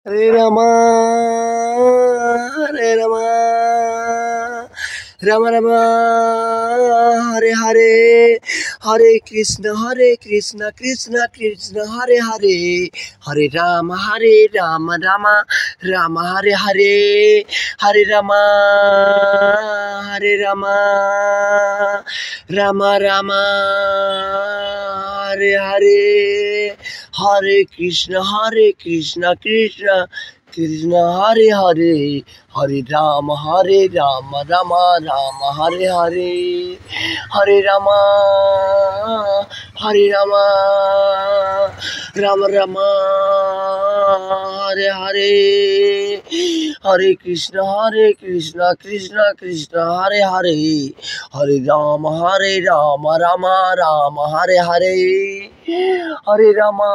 Hare Rama, Hare Rama, Rama Rama, Hare Hare, Hare Krishna, Krishna Krishna, Hare Hare, Hare Rama, Rama Rama, Hare Hare, Hare Rama, Hare Rama, Rama Rama, Hare Hare, Hare Krishna, Krishna Krishna Hare Hare, Hare Rama, Rama Rama, Hare Hare, Hare Rama, Rama Rama, Hare Hare, Hare Krishna, Krishna Krishna Hare Hare, Hare Rama, Rama Rama, Hare Hare, Hare Rama,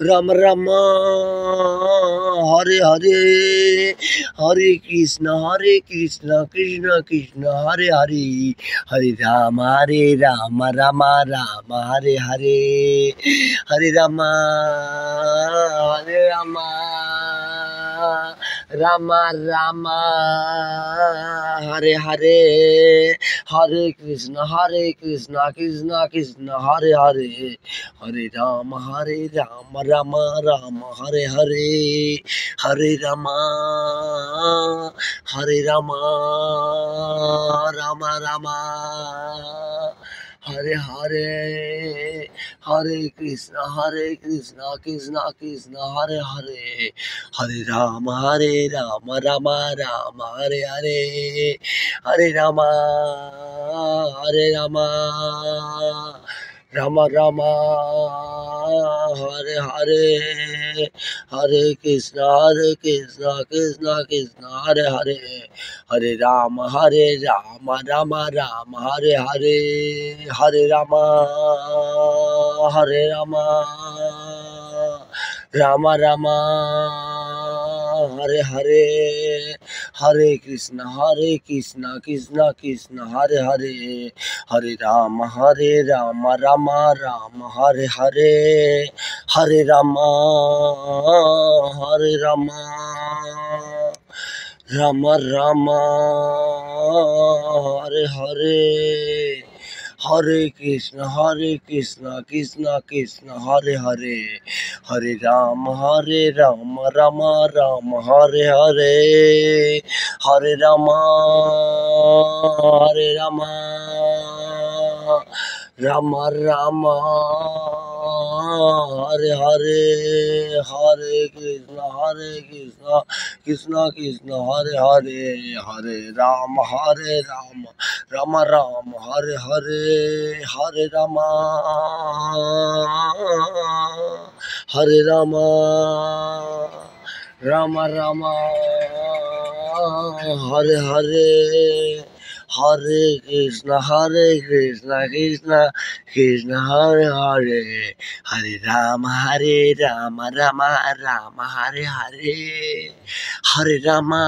Rama Rama, Hare Hare, Hare Krishna, Krishna Krishna Hare Hare, Hare Rama, Rama Rama, Hare Hare, Hare Rama, Rama Rama, Hare Hare, Hare Krishna, Krishna Krishna Hare Hare, Hare Rama, Rama Rama, Hare Hare, Hare Rama, Rama Rama, Hare Hare, Hare Krishna, Krishna Krishna Hare Hare, Hare Rama, Rama Rama, Hare Hare, Hare Rama, Rama Rama, Hare Hare, Hare Krishna, Krishna Hare Hare, Hare Rama, Rama Rama, Hare Hare, Hare Rama, Rama Rama, Hare Hare, Hare Krishna, Krishna Hare Hare, Hare Rama, Rama Rama, Hare Hare, Hare Rama, Rama Rama, Hare Hare, Hare Krishna, Krishna Hare Hare, Hare Rama, Rama Hare Hare, Hare Rama, Rama Hare Hare, Hare Krishna, Krishna Hare Hare, Hare Rama, Rama Hare Hare, Hare Rama, Rama Hare Hare, Hare Krishna, Krishna Hare Hare, Hare Rama, Rama Hare Hare, Hare Rama,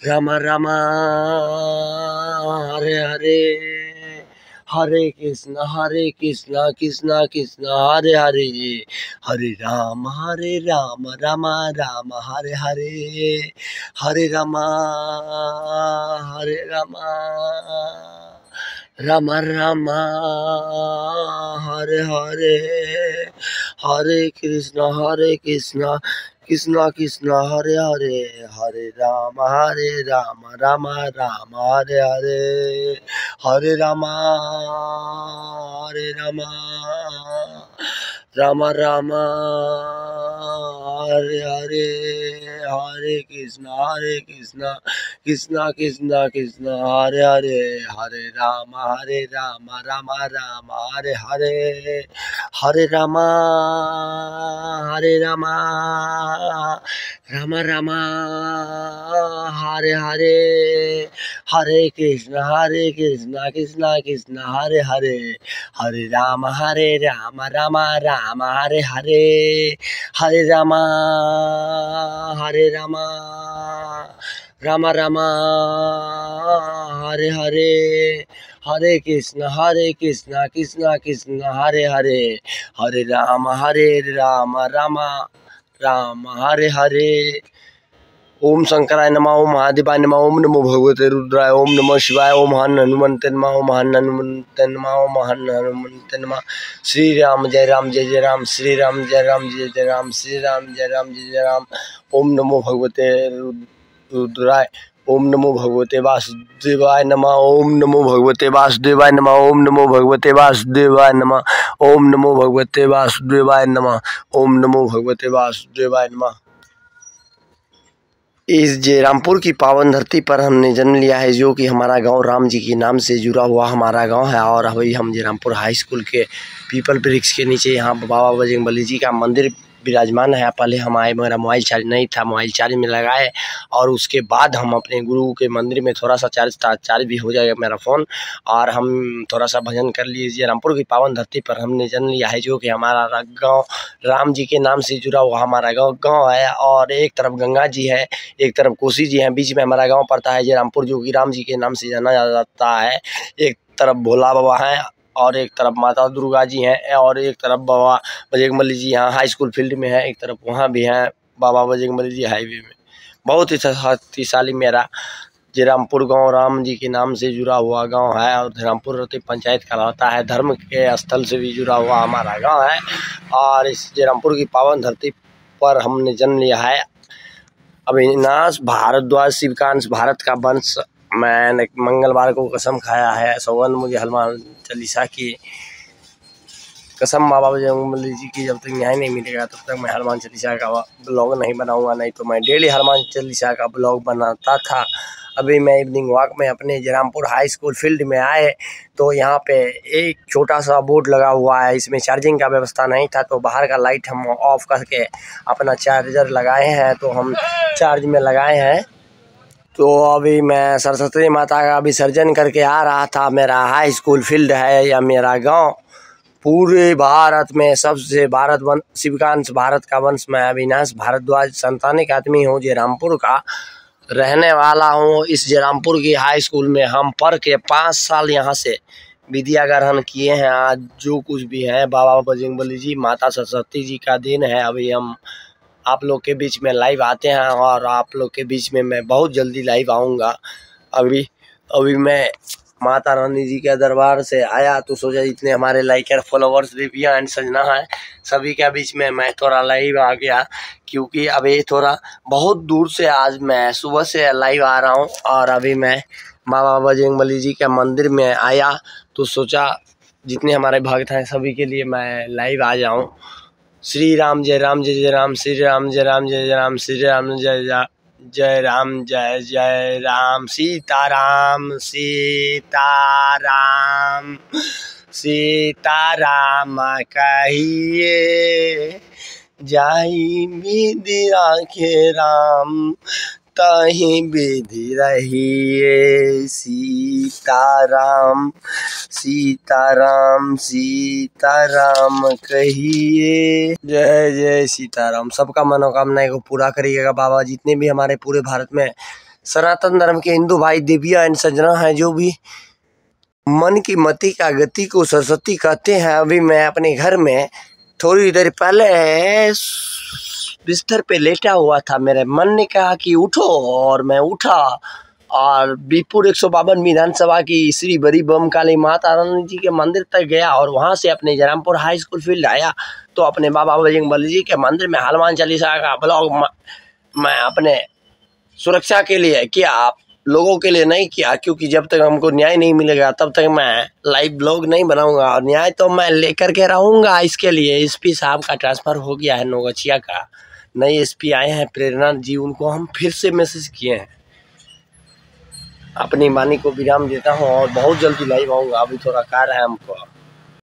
Rama Hare Hare, Hare Krishna, Krishna Hare Hare, Hare Rama, Rama Hare Hare, Hare Rama, Rama Hare Hare, Hare Krishna, Krishna Hare Hare, Hare Rama, Rama Hare Hare, Hare Rama, Rama Hare Hare, Hare Krishna, Krishna Hare Hare, Hare Rama, Rama Hare Hare, Hare Rama, Rama Hare Hare, Hare Krishna, Krishna Hare Hare, Hare Rama, Rama Hare Hare, Hare Rama, Rama Hare Hare, हरे कृष्ण कृष्ण कृष्ण हरे हरे, हरे राम राम राम हरे हरे। ओम शंकराय नमः, ओम महादेवाय नमः, ओम नमो भगवते रुद्राय, ओम नमः शिवाय, ओम हन हनुमंते नमः, ओम हन हनुमंते नमः, ओम हन हनुमंते नमः। श्री राम जय राम जय जय राम, श्री राम जय राम जय जय राम, श्री राम जय राम जय जय राम। ओम नमो भगवते रुद्राय, ओम नमो भगवते वासुदेवाय नमः, ओम नमो भगवते वासुदेवाय नमः, ओम नमो भगवते वासुदेवाय नमः, ओम नमो भगवते वासुदेवाय नमः, ओम नमो भगवते वासुदेवाय नमः। इस जयरामपुर की पावन धरती पर हमने जन्म लिया है, जो कि हमारा गांव राम जी के नाम से जुड़ा हुआ हमारा गांव है। और अभी हम जयरामपुर हाई स्कूल के पीपल वृक्ष के नीचे यहाँ बाबा बजरंगबली जी का मंदिर विराजमान है। पहले हम आए, मेरा मोबाइल चार्ज नहीं था, मोबाइल चार्ज में लगाए और उसके बाद हम अपने गुरु के मंदिर में थोड़ा सा चार्ज भी हो जाएगा मेरा फ़ोन, और हम थोड़ा सा भजन कर लिए। जयरामपुर की पावन धरती पर हमने जन्म लिया है, जो कि हमारा गाँव राम जी के नाम से जुड़ा हुआ हमारा गाँव है। और एक तरफ गंगा जी है, एक तरफ कोसी जी हैं, बीच में हमारा गांव पड़ता है जयरामपुर, जो कि राम जी के नाम से जाना जाता है। एक तरफ भोला बाबा हैं और एक तरफ माता दुर्गा जी हैं, और एक तरफ बाबा बजरंगबली जी यहाँ हाई स्कूल फील्ड में है, एक तरफ वहाँ भी हैं बाबा बजरंगबली जी हाईवे में। बहुत ही शक्तिशाली मेरा जयरामपुर गांव राम जी के नाम से जुड़ा हुआ गांव है, और जयरामपुर रहती पंचायत कहलाता है। धर्म के स्थल से भी जुड़ा हुआ हमारा गाँव है, और इस जयरामपुर की पावन धरती पर हमने जन्म लिया है। अविनाश भारद्वाज शिवकांश भारत का वंश। मैंने मंगलवार को कसम खाया है, सौगंध मुझे हनुमान चालीसा की कसम बाबा बजरंगबली जी की, जब तक न्याय नहीं मिलेगा तब तक मैं हनुमान चालीसा का ब्लॉग नहीं बनाऊंगा। नहीं तो मैं डेली हनुमान चालीसा का ब्लॉग बनाता था। अभी मैं इवनिंग वॉक में अपने जयरामपुर हाई स्कूल फील्ड में आए तो यहाँ पे एक छोटा सा बोर्ड लगा हुआ है, इसमें चार्जिंग का व्यवस्था नहीं था, तो बाहर का लाइट हम ऑफ करके अपना चार्जर लगाए हैं, तो हम चार्ज में लगाए हैं। तो अभी मैं सरस्वती माता का विसर्जन करके आ रहा था। मेरा हाई स्कूल फील्ड है या मेरा गांव पूरे भारत में सबसे शिवकांश भारत का वंश। मैं अविनाश भारद्वाज संतानिक आदमी हूँ, जयरामपुर का रहने वाला हूँ। इस जयरामपुर की हाई स्कूल में हम पढ़ के 5 साल यहाँ से विद्या ग्रहण किए हैं। आज जो कुछ भी है बाबा बजरंगबली जी माता सरस्वती जी का दिन है। अभी हम आप लोग के बीच में लाइव आते हैं, और आप लोग के बीच में मैं बहुत जल्दी लाइव आऊँगा। अभी मैं माता रानी जी के दरबार से आया तो सोचा जितने हमारे लाइकर फॉलोवर्स रिव्यू एंड सजना है सभी के बीच में मैं थोड़ा लाइव आ गया, क्योंकि अभी थोड़ा बहुत दूर से आज मैं सुबह से लाइव आ रहा हूँ। और अभी मैं बाबा बजरंगबली जी के मंदिर में आया तो सोचा जितने हमारे भक्त हैं सभी के लिए मैं लाइव आ जाऊँ। श्री राम जय राम जय जय राम, श्री राम जय राम जय जय राम, श्री राम जय जय राम जय जय राम। सीताराम सीताराम सीताराम कहिए, जाहि विधि राखे राम ताहि विधि रहिए। सीताराम सीताराम सीताराम कहिए। जय जय सीताराम। सबका मनोकामना को पूरा करिएगा बाबा। जितने भी हमारे पूरे भारत में सनातन धर्म के हिंदू भाई देवियाँ एंड सजना हैं, जो भी मन की मति का गति को सरस्वती कहते हैं। अभी मैं अपने घर में थोड़ी देर पहले बिस्तर पे लेटा हुआ था, मेरे मन ने कहा कि उठो, और मैं उठा और बीपुर 152 विधानसभा की श्री बड़ी बम काली माता रानी जी के मंदिर तक गया, और वहां से अपने जयरामपुर हाई स्कूल फील्ड आया तो अपने बाबा बजरंगबली जी के मंदिर में हनुमान चालीसा का ब्लॉग मैं अपने सुरक्षा के लिए किया, आप लोगों के लिए नहीं किया, क्योंकि जब तक हमको न्याय नहीं मिलेगा तब तक मैं लाइव ब्लॉग नहीं बनाऊंगा, और न्याय तो मैं लेकर के रहूंगा। इसके लिए एसपी साहब का ट्रांसफ़र हो गया है नौगछिया का, नए एसपी आए हैं प्रेरणा जी, उनको हम फिर से मैसेज किए हैं। अपनी वाणी को विराम देता हूँ और बहुत जल्दी लाइव आऊँगा। अभी थोड़ा कार्य है हमको।